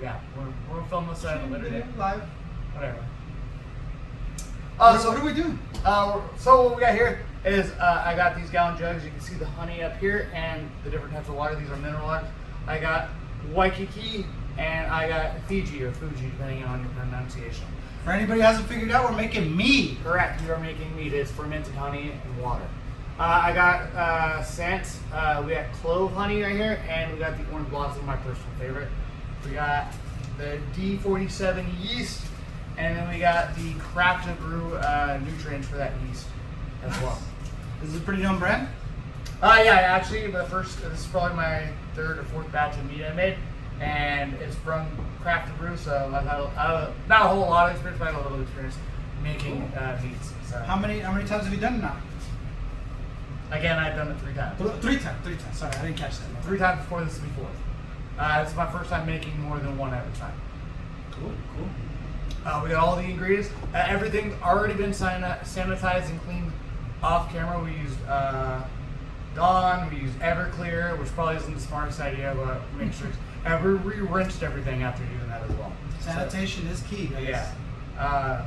Yeah, we're filming this on the Saturday. Live. Whatever. So what are we doing? So what we got here is I got these gallon jugs. You can see the honey up here and the different types of water. These are mineral waters. I got Waikiki and I got Fiji or Fuji, depending on your pronunciation. For anybody who hasn't figured out, we're making mead. Correct. We are making mead. It's fermented honey and water. I got scent. We got clove honey right here, and we got the orange blossom, my personal favorite. We got the D47 yeast, and then we got the craft and brew nutrients for that yeast as well. This is a pretty known brand? Yeah, actually, this is probably my third or fourth batch of mead I made, and it's from craft and brew, so I've had not a whole lot of experience, but I had a little experience making meads. So. How many times have you done it now? Again, I've done it 3 times. Three times. Sorry, I didn't catch that. 3 times before, this will be 4th. This is my first time making more than one at a time. Cool. We got all the ingredients. Everything's already been sanitized and cleaned off camera. We used Dawn, we used Everclear, which probably isn't the smartest idea, but make sure. And we re-rinsed everything after doing that as well. Sanitation is key, guys. Yeah.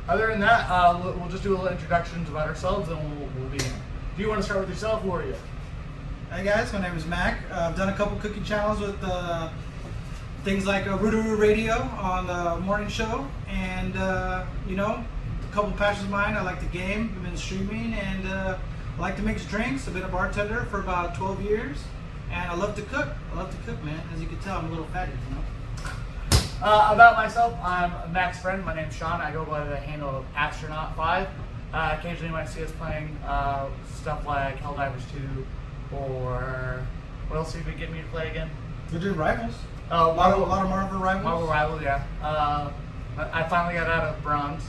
Other than that, we'll just do a little introductions about ourselves and we'll begin. Do you want to start with yourself? Who are you? Hey guys, my name is Mac. I've done a couple cooking channels with things like Brew Radio on the morning show, and a couple passions of mine. I like the game. I've been streaming, and I like to mix drinks. I've been a bartender for about 12 years, and I love to cook. Man. As you can tell, I'm a little fatty, About myself, I'm Mac's friend. My name's Sean. I go by the handle of Astronaut5. Occasionally you might see us playing stuff like Helldivers 2, or what else have you been getting me to play again? We're doing Rivals. A lot of Marvel Rivals. Marvel Rivals, yeah. I finally got out of bronze.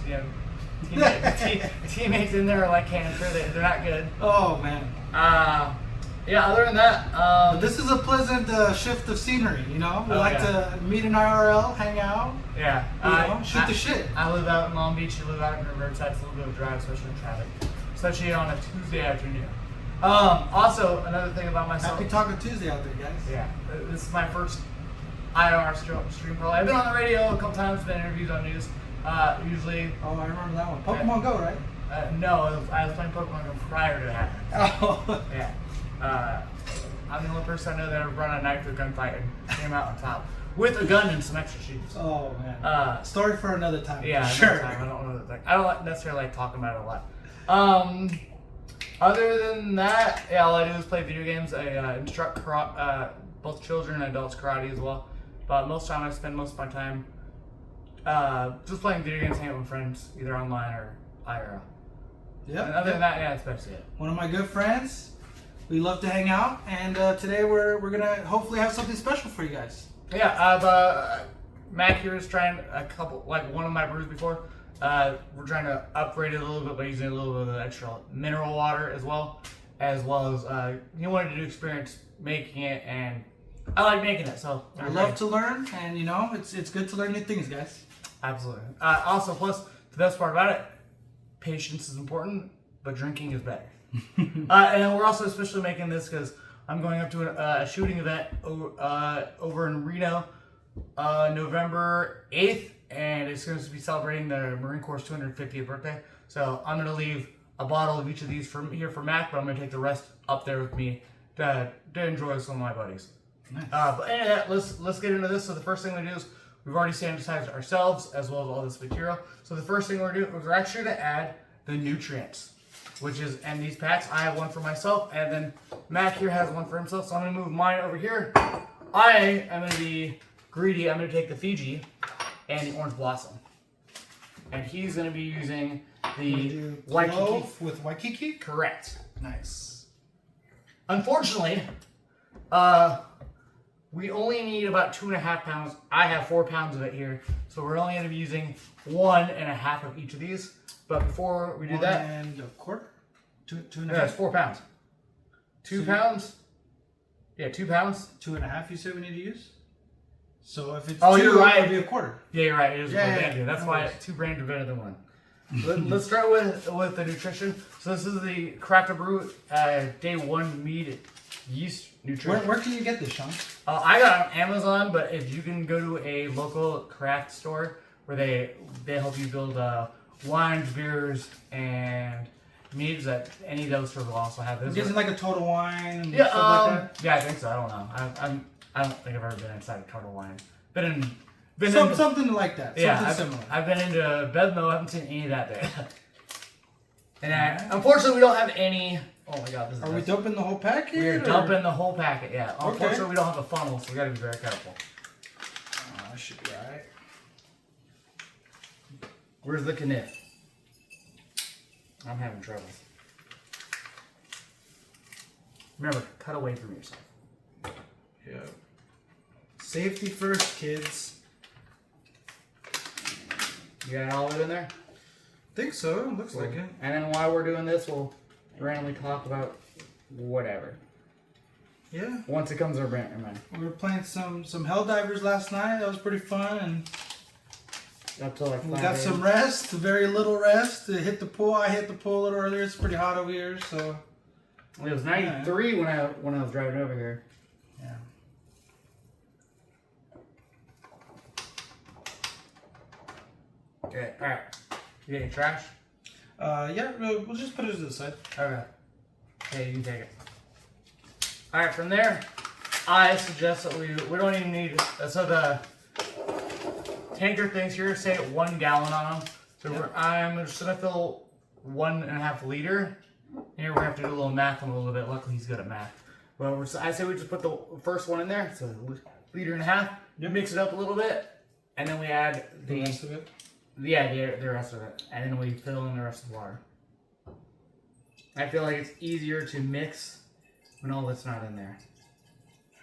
Teammates in there are like cancer. They're not good. Oh man. Other than that, but this is a pleasant shift of scenery. We like to meet in IRL, hang out. Yeah. Shoot the shit. I live out in Long Beach. You live out in Riverside. It's a little bit of a drive, especially in traffic, especially on a Tuesday afternoon. Also, another thing about myself. Happy Taco Tuesday out there, guys. Yeah, this is my first IR stream probably. I've been on the radio a couple times, been interviews on news. Usually. Oh, I remember that one. Pokemon Go, right? No, I was playing Pokemon Go prior to that. Oh. Yeah. I'm the only person I know that ever run a nitro gunfight and came out on top with a gun and some extra shoes. Oh man. Story for another time. Yeah, sure. Time. I don't necessarily like talking about it a lot. Other than that, all I do is play video games. I instruct both children and adults karate as well. But most of the time, I spend most of my time just playing video games, hanging out with friends, either online or IRL. Yeah. And other than that, yeah, that's basically it. One of my good friends. We love to hang out, and today we're gonna hopefully have something special for you guys. Yeah, Mac here is trying one of my brews before. We're trying to upgrade it a little bit by using a little bit of the extra mineral water as well as he wanted to experience making it, and I like making it, so I love to learn, and it's good to learn new things, guys. Absolutely. Also, plus the best part about it, patience is important, but drinking is better. And we're also especially making this because I'm going up to a shooting event over in Reno, November 8th, and it's going to be celebrating the Marine Corps' 250th birthday. So I'm going to leave a bottle of each of these from here for Mac, but I'm going to take the rest up there with me to enjoy with some of my buddies. Nice. But anyway, let's get into this. So the first thing we do is we've already sanitized ourselves as well as all this material. So the first thing we're doing is we're actually going to add the nutrients, which is in these packs. I have one for myself, and then Mac here has one for himself. So I'm going to move mine over here. I am going to be greedy. I'm going to take the Fiji and the orange blossom, and he's going to be using the Waikiki with Waikiki. Correct. Nice. Unfortunately, we only need about 2.5 pounds. I have 4 pounds of it here, so we're only going to be using 1.5 of each of these. But before we do that, 1.25. 2.5. That's 4 pounds. 2 pounds. Yeah, 2 pounds. 2.5. You said we need to use. So if it's you're right. It'll be a quarter. Yeah, you're right. It is Thank you. That's why 2 brands are better than one. Let's start with the nutrition. So this is the Craft and Brew Day 1 mead yeast nutrition. Where can you get this, Sean? I got it on Amazon, but if you can go to a local craft store where they help you build wines, beers, and meads, that any of those stores will also have this. Is it like a Total Wine and Yeah, stuff like that? yeah, I think so. I don't know. I don't think I've ever been inside a Total Wine. Been Something like that. Yeah, Something similar. I've been into Bevmo. I haven't seen any of that there. And unfortunately, we don't have any. Oh my God, this is. Are we dumping the whole packet? We're dumping the whole packet. Yeah. Okay. Unfortunately, we don't have a funnel, so we got to be very careful. I should be alright. Where's the kniff? I'm having trouble. Remember, cut away from yourself. Yeah. Safety first, kids. You got all of it in there? Think so. Looks like it. And then while we're doing this, we'll randomly talk about whatever. Yeah. Once it comes to our brand, We were playing some Helldivers last night. That was pretty fun, and up till like 5 we got a.m. some rest. Very little rest. To hit the pool. I hit the pool a little earlier. It's pretty hot over here, so. It was 93 when I was driving over here. Yeah. Okay. All right. You get your trash? Yeah. We'll just put it to the side. Okay. Okay, you can take it. All right. From there, I suggest that we don't even need. So the tanker things here say 1 gallon on them. So I'm just gonna fill 1.5 liter. Here we're gonna have to do a little math on a little bit. Luckily he's good at math. Well, I say we just put the first one in there. So 1.5 liters. Yep. Mix it up a little bit, and then we add The rest of it. Yeah, the rest of it, and then we fill in the rest of the water. I feel like it's easier to mix when all that's not in there.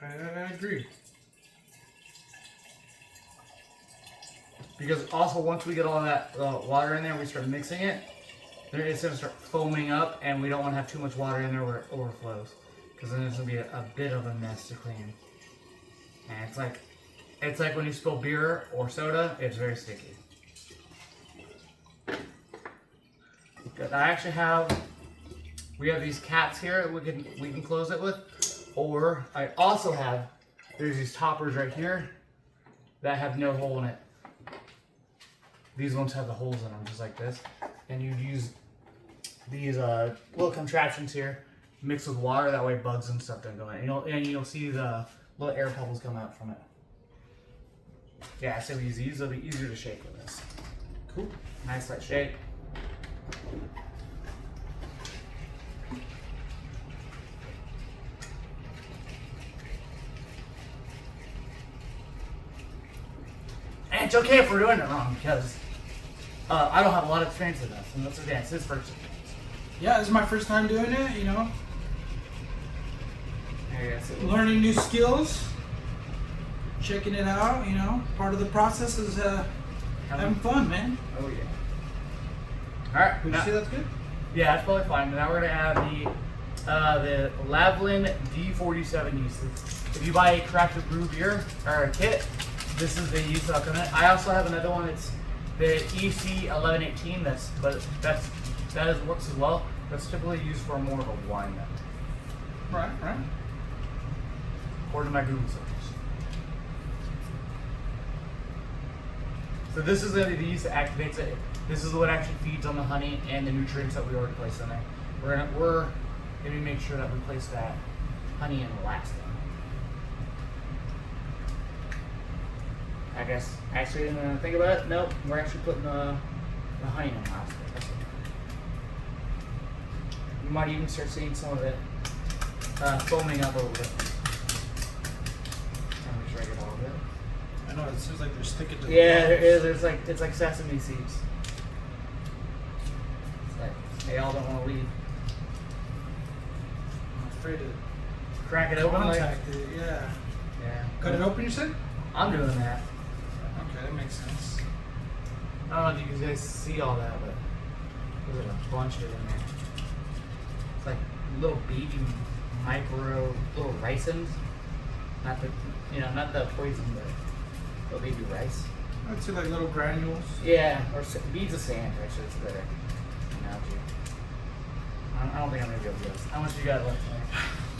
I agree. Because also once we get all that water in there, we start mixing it. It's going to start foaming up, and we don't want to have too much water in there where it overflows, because then it's going to be a bit of a mess to clean. And it's like when you spill beer or soda, it's very sticky. Good. I actually we have these caps here we can close it with, or I also have, there's these toppers right here that have no hole in it. These ones have the holes in them, just like this. And you'd use these little contraptions here, mixed with water. That way, bugs and stuff don't go in. And you'll see the little air bubbles come out from it. Yeah, so we use these. It'll be easier to shake with this. Cool. Nice light shake. And it's okay if we're doing it wrong, because I don't have a lot of experience in this, and it's his first experience. Yeah, this is my first time doing it, you know. Learning new skills, checking it out, you know. Part of the process is having fun, man. Oh yeah. Alright. Would you say that's good? Yeah, that's probably fine. Now we're gonna add the Lavlin D47 yeast. If you buy a crafted brew beer or a kit, this is the yeast that'll come in. I also have another one. It's the EC1118. That works as well. That's typically used for more of a wine method. Right. According to my Google searches. So this is going to be the yeast that activates it. This is what actually feeds on the honey and the nutrients that we already placed in there. We're gonna make sure that we place that honey in the last one. I guess actually, think about it. Nope, we're actually putting the honey in the last one. That's it. You might even start seeing some of it foaming up a little bit. Trying to make sure I get all of it. I know it seems like they're sticking to. Yeah, there is. It's like sesame seeds. It's like they all don't want to leave. I'm afraid to Crack it open. contact it. Yeah. Cut it open, you said? I'm doing that. Okay, that makes sense. I don't know if you guys see all that, but there's a bunch of it in there. It's like little baby micro little ricins. Not the poison, but little baby rice. I'd say like little granules. Yeah, or beads of sand, actually. It's a better analogy. I don't think I'm gonna be able to do this. How much you got left there?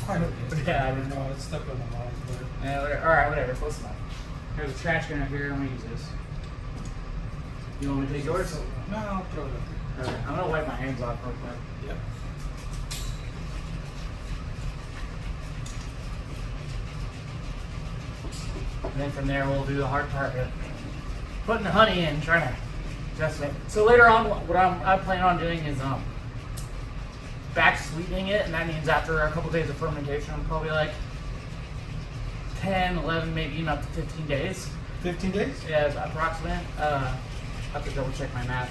quite a bit. Yeah, I didn't know. No, it's stuck on the walls, but Yeah, alright, whatever, close enough. There's a trash can out here, I'm gonna use this. You want me to take yours? no, I'll throw it up there. Okay, I'm gonna wipe my hands off real quick. Yep. And then from there, we'll do the hard part of putting the honey in, trying to just make. So later on, what I plan on doing is back sweetening it, and that means after a couple days of fermentation, probably like 10, 11, maybe even up to 15 days. 15 days? Yeah, it's approximate. I have to double check my math.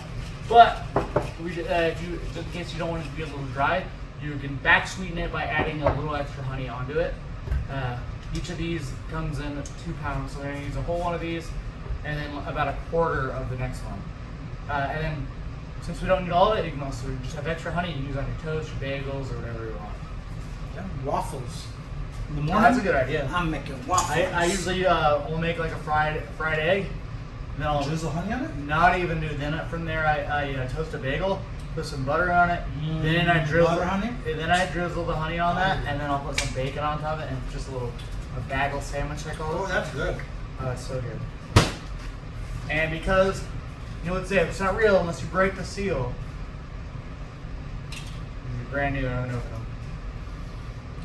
But if you, in case you don't want it to be a little dry, you can back sweeten it by adding a little extra honey onto it. Each of these comes in 2 pounds, so we're going to use a whole one of these, and then about a quarter of the next one. And then, since we don't need all of it, you can also just have extra honey you can use on your toast, your bagels, or whatever you want. Yeah, waffles. In the Oh, morning? that's a good idea. I'm making waffles. I usually will make like a fried egg. Then I'll drizzle honey on it? not even do. Then from there, I toast a bagel, put some butter on it. Then I drizzle butter honey? Then I drizzle the honey on that, and then I'll put some bacon on top of it, and just a bagel sandwich I call it. Oh, that's good. Oh, it's so good. And because you know what's it? It's not real unless you break the seal. It's brand new. I don't know.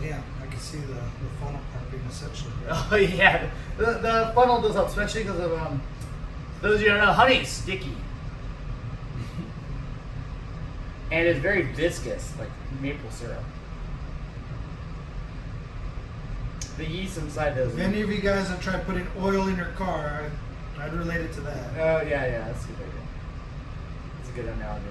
Yeah, I can see the funnel part being essential. Oh yeah, the funnel does help, especially because of those of you who don't know, honey is sticky, and it's very viscous, like maple syrup. The yeast inside does. If any of you guys have tried putting oil in your car, I'd relate it to that. Oh yeah, that's a good idea. That's a good analogy.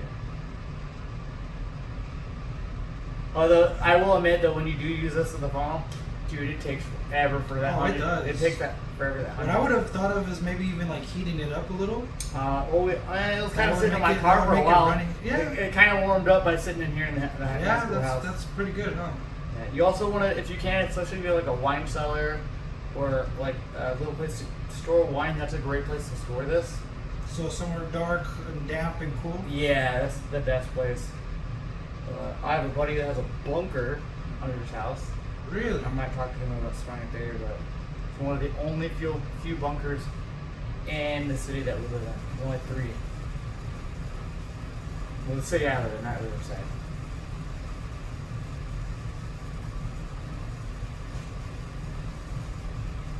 Although I will admit that when you do use this in the funnel, dude, it takes forever for that Oh, honey. it does. It takes forever that What honey. I would have thought of is maybe even like heating it up a little. Well, it was kind That of would sitting in make my it- car that for would a make it while. running. Yeah. It kind of warmed up by sitting in here in the high Yeah, school house. that's pretty good, huh? Yeah, you also want to, if you can, especially if you have like a wine cellar or like a little place to store wine, that's a great place to store this. So somewhere dark and damp and cool. Yeah, that's the best place. I have a buddy that has a bunker under his house. Really? I might talk to him about starting it there, but it's one of the only few bunkers in the city that we live in. There's only 3. Well, the city I live in, not Riverside.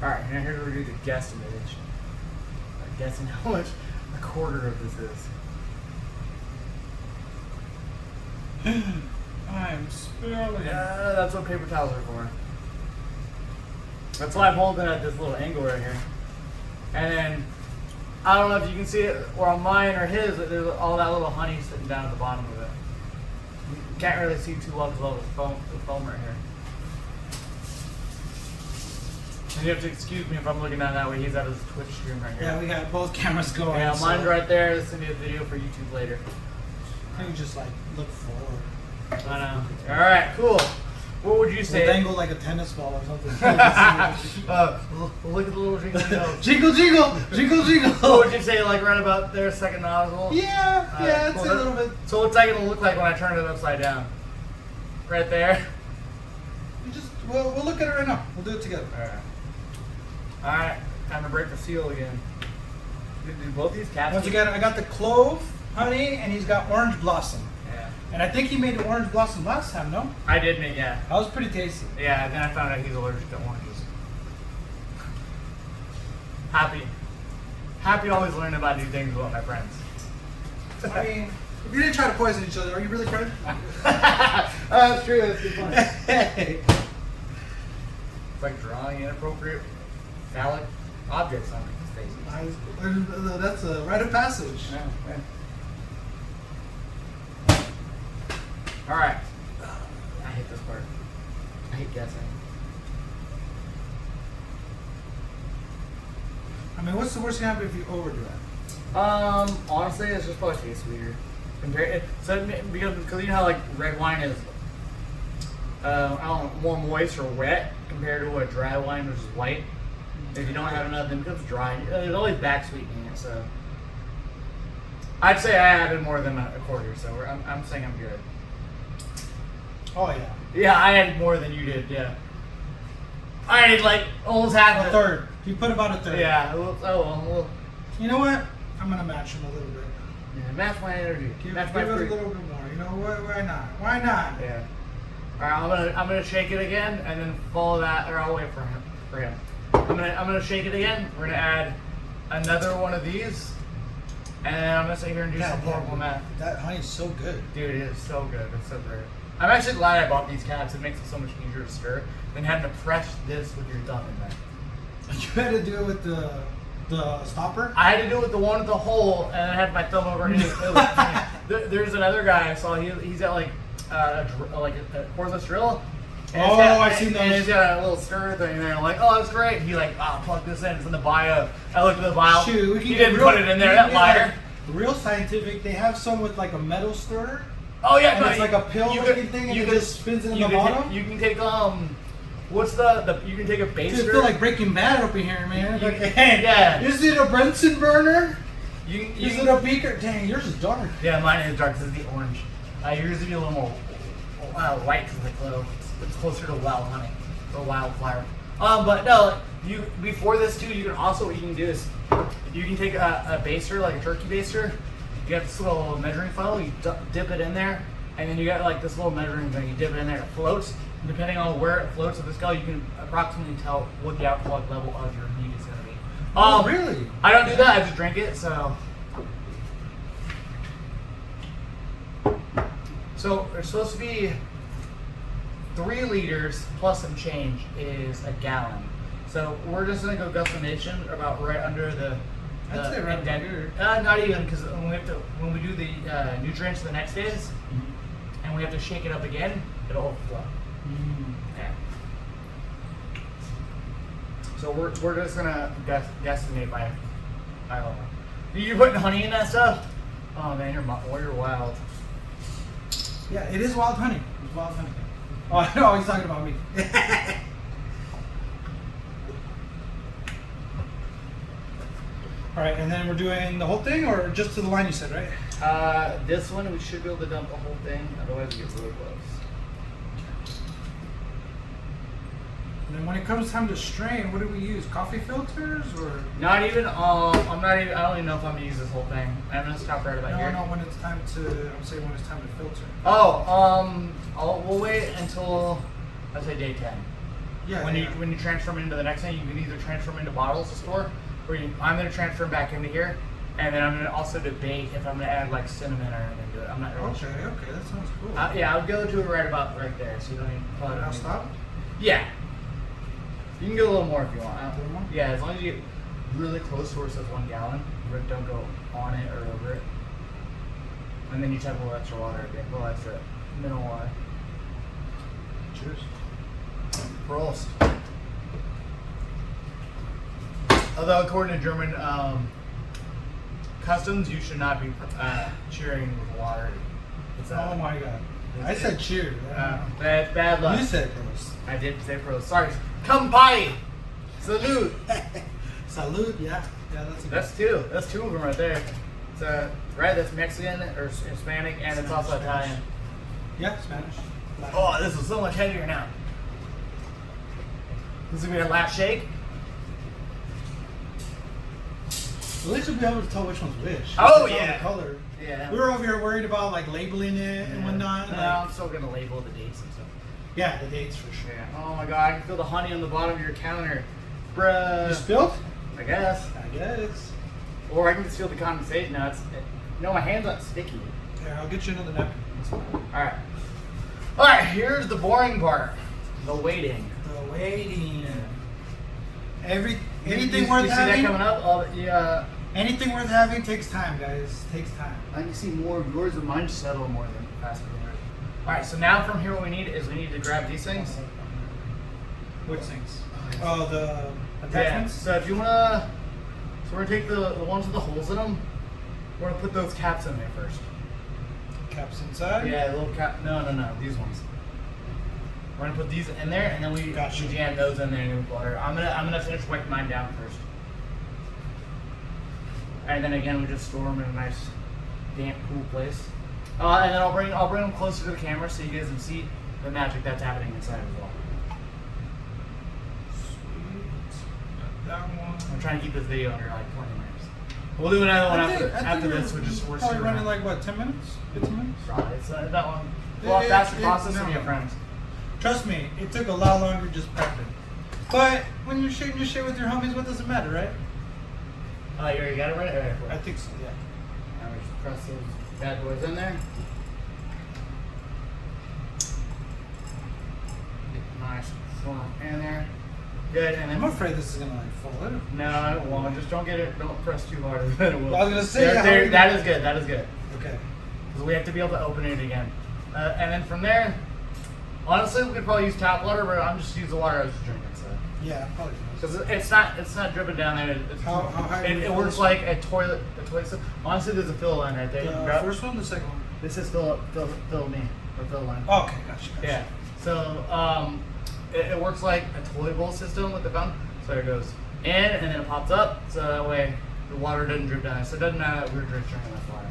Alright, now here's where we do the guesstimation. Guessing how much a quarter of this is. I'm spilling. That's what paper towels are for. That's why I'm holding it at this little angle right here. And then, I don't know if you can see it, or on mine or his, but there's all that little honey sitting down at the bottom of it. You can't really see too well because of the foam right here. And you have to excuse me if I'm looking at it that way. He's at his Twitch stream right here. Yeah, we got both cameras going. Yeah, so mine's right there. This is going to be a video for YouTube later. I think just like look forward. I know. Alright, cool. What would you say? We'll dangle like a tennis ball or something. Look at the little jingle nose. Jingle, jingle, jingle, jingle. What would you say, like right about their second nozzle? Yeah, yeah, it's cool. a little bit. So what's that going to look like when I turn it upside down? Right there? We'll look at it right now. We'll do it together. Alright, time to break the seal again. Do both these caps? Once again, I got the clove, honey, and he's got orange blossom. Yeah. And I think he made the orange blossom last time, no? I did make, yeah. That was pretty tasty. Yeah, then I found out he's allergic to oranges. Happy always learning about new things about my friends. I mean, if you didn't try to poison each other, are you really friends? That's true, that's good fun. Hey. It's like drawing inappropriate phallic objects on people's faces. That's a rite of passage. Yeah, yeah. Alright. I hate this part. I hate guessing. I mean, what's the worst thing happen if you overdo it? Honestly, it's just probably tastes weird. Because you know how like red wine is, I don't know, more moist or wet compared to a dry wine which is white. If you don't have enough, then it becomes dry. There's always back sweetening it, so I'd say I added more than a quarter. So I'm saying I'm good. Oh yeah. Yeah, I had more than you did. Yeah. I had like almost half A third. You put about a third. Yeah. Well, You know what? I'm gonna match him a little bit. yeah, match my energy. Give Match it my a freak. little bit more. You know what? Why not? Why not? Yeah. All right, I'm gonna shake it again, and then follow that, or I'll wait for him. I'm gonna shake it again. We're gonna add another one of these, and then I'm gonna sit here and do some horrible math. That honey's so good. Dude, it is so good. It's so great. I'm actually glad I bought these caps. It makes it so much easier to stir than having to press this with your thumb in there. You had to do it with the stopper. I had to do it with the one with the hole, and I had my thumb over it. There's another guy I saw. He's got like a cordless drill. And I've seen those. And he's got a little stir thing there. I'm like, oh, that's great. He like, plug this in. It's in the bio. I looked at the bio. Shoot, we can he get didn't real, put it in there. That liar. Like, real scientific. They have some with like a metal stirrer. Oh yeah, and it's like a pill-looking thing, and it just spins it in the bottom. You can take what's the you can take a base Dude, I stir. feel like Breaking Bad up in here, man. Yeah. Is it a Bunsen burner? Is it a beaker? Dang, yours is dark. Yeah, mine is dark because it's the orange. Yours would be a little more white because it's closer to wild honey or wildflower. But no, before this too, what you can do is you can take a baster, like a turkey baster. You got this little measuring funnel. You dip it in there, and then you got like this little measuring thing. You dip it in there, it floats. And depending on where it floats at the scale, you can approximately tell what the alcoholic level of your mead is going to be. Oh, really? I don't do that. I just drink it. So there's supposed to be 3 liters plus some change is a gallon. So we're just gonna go guesstimation about right under the. I'd say right under. Not even, because when we do the nutrients the next days, and we have to shake it up again, it'll overflow. Okay. So we're just gonna guesstimate by level. You're putting honey in that stuff? Oh man, you're wild. Yeah, it is wild honey. It's wild honey. Oh, I know. He's talking about me. All right, and then we're doing the whole thing, or just to the line you said, right? This one we should be able to dump the whole thing. Otherwise, we get really close. And then when it comes time to strain, what do we use? Coffee filters, or? Not even. I don't even know if I'm gonna use this whole thing. I'm gonna stop right about here. No. When it's time to, I'm saying when it's time to filter. We'll wait until I say day 10. Yeah. When you transfer them into the next thing, you can either transfer them into bottles to store, or I'm gonna transfer them back into here, and then I'm gonna also debate if I'm gonna add like cinnamon or anything to it. I'm not really sure. Okay, that sounds cool. Yeah, I'll go to it right there, so you don't even. I'll stop. Yeah. You can go a little more if you want. A little more? Yeah, as long as you get really close to where it says 1 gallon, but don't go on it or over it. And then you just have a little extra water again, a little extra mineral water. Cheers. Prost. Although according to German customs, you should not be cheering with water. It's, oh my god. I said cheers. Bad luck. You said prost. I did say prost. Sorry. Kampai. Salute. Salute. Yeah. Yeah, That's 2. That's 2 of them right there. So that's Mexican or Hispanic, and Spanish, it's also Italian. Yeah, Spanish. Oh, this is so much heavier now. This is gonna be our last shake. At least we'll be able to tell which one's which. Oh, It's all yeah. The color. Yeah. We were over here worried about like labeling it and whatnot. No, Like, I'm still gonna label the dates and stuff. yeah, the dates for sure. Yeah. Oh my god, I can feel the honey on the bottom of your counter, bruh. You spilled? I guess. I guess. Or I can just feel the condensation now. My hand's not sticky. Here, I'll get you another napkin. Alright. Alright, here's the boring part. The waiting. The waiting. Anything you worth see having? that coming up? Yeah. Anything worth having takes time, guys. Takes time. I can see more of yours, and mine settle more than faster than yours. Alright, so now from here what we need is we need to grab these things. Which things? Oh, the Yeah, attachments? so if you wanna, so we're gonna take the ones with the holes in them. We're gonna put those caps in there first. Caps inside? Yeah, little cap. No, these ones. We're gonna put these in there, and then we jam those in there and we water. I'm gonna finish wiping mine down first. And then again, we just store them in a nice, damp, cool place. And then I'll bring them closer to the camera so you guys can see the magic that's happening inside as well. Sweet. That one. I'm trying to keep this video under like 20 minutes. We'll do another one after this, which is we're probably running like what, 10 minutes? 15 minutes? Probably. It's that one. Well, faster process than your friends. Trust me, it took a lot longer just prepping. But when you're shooting your shit with your homies, what does it matter, right? Oh, you already got it right? All right, cool. I think so, yeah. Now we just press those bad boys in there. Get nice form in there. Good, and then I'm afraid this is gonna like fall in. no, it won't. Just don't get it. Don't press too hard. Then it will. I was gonna say that is good. That is good. Okay. Because we have to be able to open it again. And then from there, honestly, we could probably use tap water, but I'm just use the water I was just drinking. So. Yeah, probably. Because it's not dripping down there. How high? It works like a toilet. Honestly, there's a fill line right there. The first one, the second one. This is fill me or fill line. Oh, okay, gotcha. Yeah. So it works like a toilet bowl system with the fountain. So it goes in and then it pops up. So that way the water doesn't drip down. So it doesn't matter that we're drinking enough water.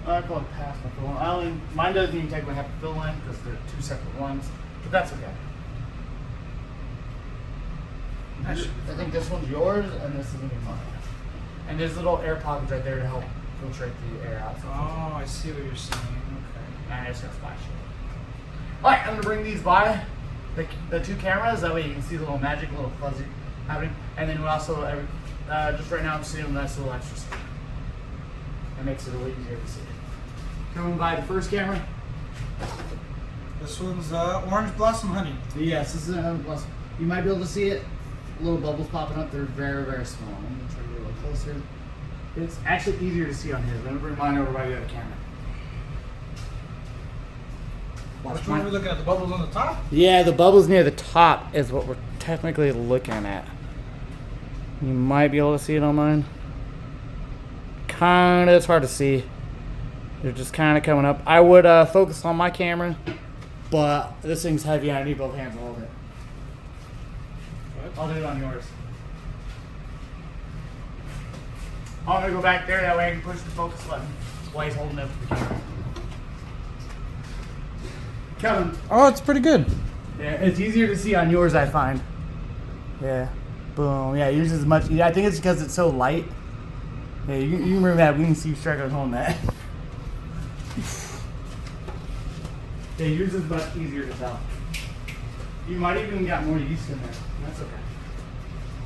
I probably passed my fill line. Mine doesn't even take my half a fill line because they're two separate ones, but that's okay. I think this one's yours and this is gonna be mine. And there's little air pockets right there to help filtrate the air out. Oh, I see what you're saying. Okay. And it's gonna splash it. Alright, I'm gonna bring these by the two cameras. That way you can see the little magic, little fuzzy happening. And then we also, just right now, I'm seeing a nice little extra stick. That makes it a little easier to see. Coming by the first camera. This one's Orange Blossom Honey. Yes, this is an Orange Blossom. You might be able to see it. Little bubbles popping up. They're very, very small. I'm going to try to get a little closer. It's actually easier to see on here. Let me bring mine over by the other camera. Which one are we looking at? The bubbles on the top? Yeah, the bubbles near the top is what we're technically looking at. You might be able to see it on mine. Kinda, it's hard to see. They're just kind of coming up. I would focus on my camera, but this thing's heavy. I need both hands to hold it. I'll do it on yours. I'm gonna go back there. That way I can push the focus button while he's holding up the camera. Kevin. Oh, it's pretty good. Yeah, it's easier to see on yours, I find. Yeah. Boom. Yeah, yours is much. I think it's because it's so light. Yeah, you can remember that. We can see you struggling holding that. Yeah, yours is much easier to tell. You might even got more yeast in there. That's okay.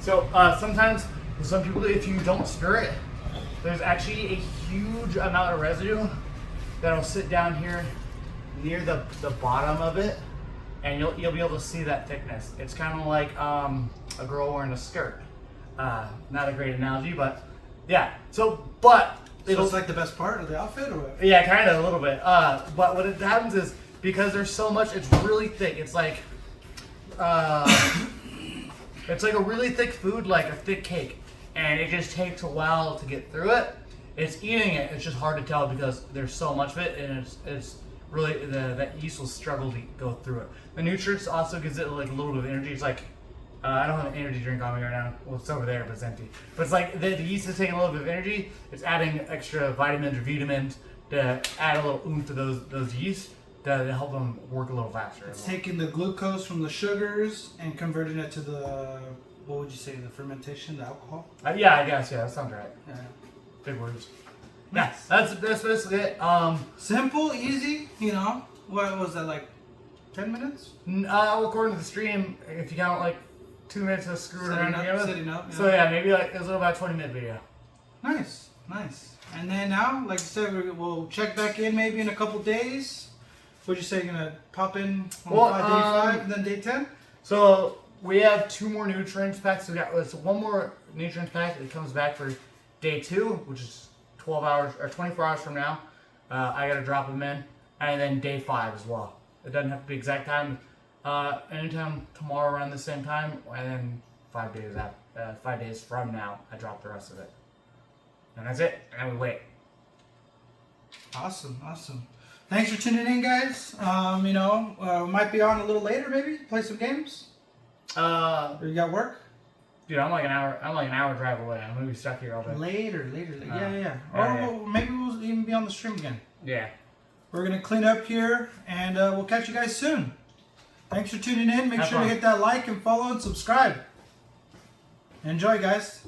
So sometimes, with some people, if you don't stir it, there's actually a huge amount of residue that'll sit down here near the bottom of it, and you'll be able to see that thickness. It's kind of like a girl wearing a skirt. Not a great analogy, but yeah. So it's like the best part of the outfit, or what? Yeah, kind of a little bit. But what it happens is because there's so much, it's really thick. It's like it's like a really thick food, like a thick cake, and it just takes a while to get through it. It's eating it. It's just hard to tell because there's so much of it, and it's really that yeast will struggle to go through it. The nutrients also gives it like a little bit of energy. It's like I don't have an energy drink on me right now. Well, it's over there, but it's empty. But it's like the yeast is taking a little bit of energy. It's adding extra vitamins or vitamins to add a little oomph to those yeast to help them work a little faster. It's taking the glucose from the sugars and converting it to the, what would you say, the fermentation, the alcohol? Yeah, I guess. Yeah, that sounds right. Yeah. Big words. Yeah, that's basically it. Simple, easy, you know. What was that, like 10 minutes? According to the stream, if you count like 2 minutes of screwing around together. Setting up. So yeah, maybe like it was about a 20-minute video. Nice. And then now, like I said, we'll check back in maybe in a couple days. What'd you say, you're gonna pop in on day 5 and then day 10? So we have 2 more nutrients packs. So we got one more nutrients pack that comes back for day 2, which is 12 hours or 24 hours from now. I gotta drop them in, and then day 5 as well. It doesn't have to be exact time. Anytime tomorrow around the same time, and then 5 days after, 5 days from now, I drop the rest of it, and that's it. And we wait. Awesome. Thanks for tuning in, guys. We might be on a little later, maybe play some games. Or you got work? Dude, I'm like an hour drive away. I'm gonna be stuck here all day. Later. Yeah. Or yeah. maybe we'll even be on the stream again. Yeah. We're gonna clean up here, and we'll catch you guys soon. Thanks for tuning in. Make sure to hit that like and follow and subscribe. Enjoy, guys.